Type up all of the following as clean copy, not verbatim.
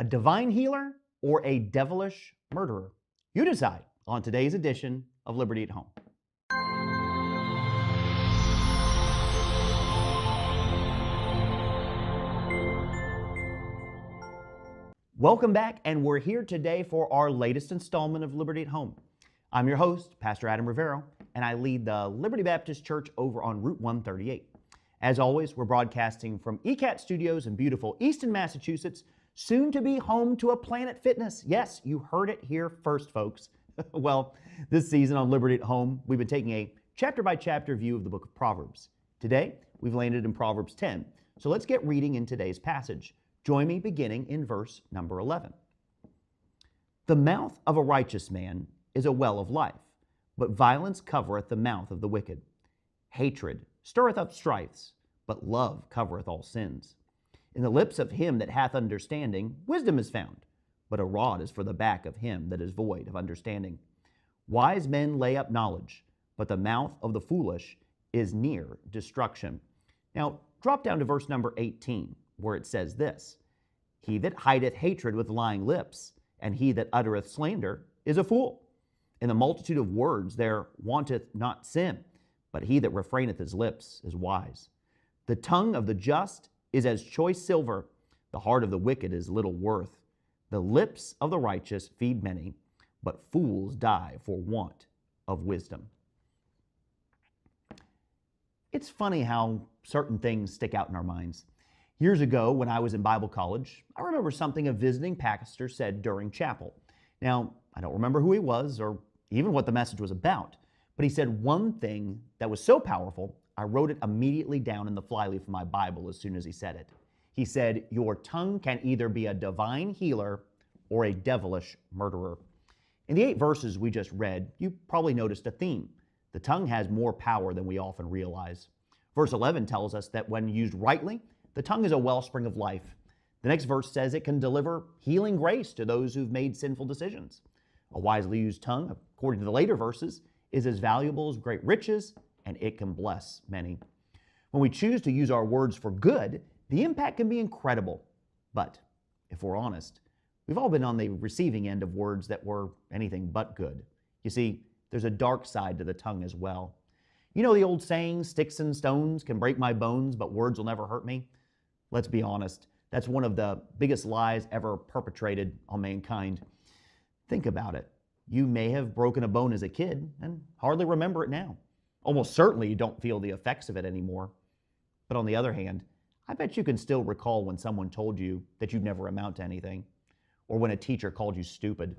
a divine healer, or a devilish murderer? You decide on today's edition of Liberty at Home. Welcome back, and we're here today for our latest installment of Liberty at Home. I'm your host, Pastor Adam Rivero, and I lead the Liberty Baptist Church over on Route 138. As always, we're broadcasting from ECAT Studios in beautiful Easton, Massachusetts, soon to be home to a Planet Fitness. Yes, you heard it here first, folks. Well, this season on Liberty at Home, we've been taking a chapter-by-chapter view of the book of Proverbs. Today, we've landed in Proverbs 10, so let's get reading in today's passage. Join me beginning in verse number 11. The mouth of a righteous man is a well of life, but violence covereth the mouth of the wicked. Hatred stirreth up strifes, but love covereth all sins. In the lips of him that hath understanding, wisdom is found, but a rod is for the back of him that is void of understanding. Wise men lay up knowledge, but the mouth of the foolish is near destruction. Now, drop down to verse number 18, where it says this: He that hideth hatred with lying lips, and he that uttereth slander, is a fool. In the multitude of words there wanteth not sin, but he that refraineth his lips is wise. The tongue of the just is as choice silver, the heart of the wicked is little worth. The lips of the righteous feed many, but fools die for want of wisdom. It's funny how certain things stick out in our minds. Years ago, when I was in Bible college, I remember something a visiting pastor said during chapel. Now, I don't remember who he was or even what the message was about, but he said one thing that was so powerful, I wrote it immediately down in the flyleaf of my Bible as soon as he said it. He said, "Your tongue can either be a divine healer or a devilish murderer." In the 8 verses we just read, you probably noticed a theme. The tongue has more power than we often realize. Verse 11 tells us that when used rightly, the tongue is a wellspring of life. The next verse says it can deliver healing grace to those who've made sinful decisions. A wisely used tongue, according to the later verses, is as valuable as great riches, and it can bless many. When we choose to use our words for good, the impact can be incredible. But if we're honest, we've all been on the receiving end of words that were anything but good. You see, there's a dark side to the tongue as well. You know the old saying, sticks and stones can break my bones, but words will never hurt me? Let's be honest, that's one of the biggest lies ever perpetrated on mankind. Think about it. You may have broken a bone as a kid and hardly remember it now. Almost certainly you don't feel the effects of it anymore. But on the other hand, I bet you can still recall when someone told you that you'd never amount to anything, or when a teacher called you stupid,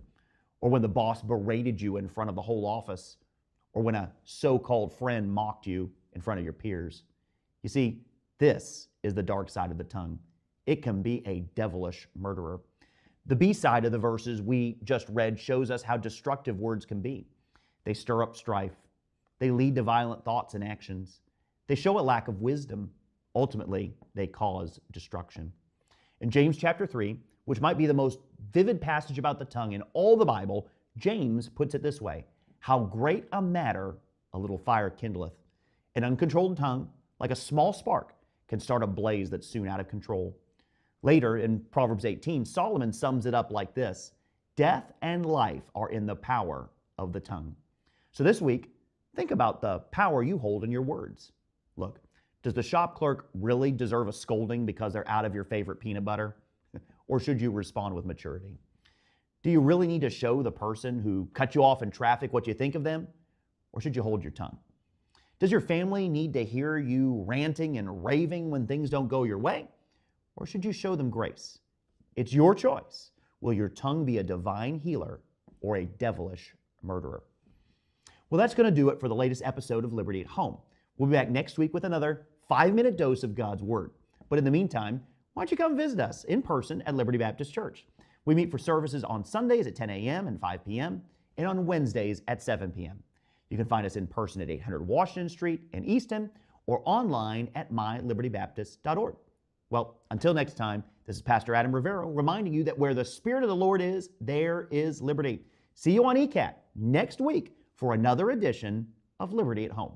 or when the boss berated you in front of the whole office, or when a so-called friend mocked you in front of your peers. You see, this is the dark side of the tongue. It can be a devilish murderer. The B side of the verses we just read shows us how destructive words can be. They stir up strife. They lead to violent thoughts and actions. They show a lack of wisdom. Ultimately, they cause destruction. In James chapter 3, which might be the most vivid passage about the tongue in all the Bible, James puts it this way: How great a matter a little fire kindleth. An uncontrolled tongue, like a small spark, can start a blaze that's soon out of control. Later in Proverbs 18, Solomon sums it up like this: Death and life are in the power of the tongue. So this week, think about the power you hold in your words. Look, does the shop clerk really deserve a scolding because they're out of your favorite peanut butter? Or should you respond with maturity? Do you really need to show the person who cut you off in traffic what you think of them? Or should you hold your tongue? Does your family need to hear you ranting and raving when things don't go your way? Or should you show them grace? It's your choice. Will your tongue be a divine healer or a devilish murderer? Well, that's going to do it for the latest episode of Liberty at Home. We'll be back next week with another 5-minute dose of God's Word. But in the meantime, why don't you come visit us in person at Liberty Baptist Church? We meet for services on Sundays at 10 a.m. and 5 p.m. and on Wednesdays at 7 p.m. You can find us in person at 800 Washington Street in Easton or online at mylibертybaptist.org. Well, until next time, this is Pastor Adam Rivero reminding you that where the Spirit of the Lord is, there is liberty. See you on ECAT next week for another edition of Liberty at Home.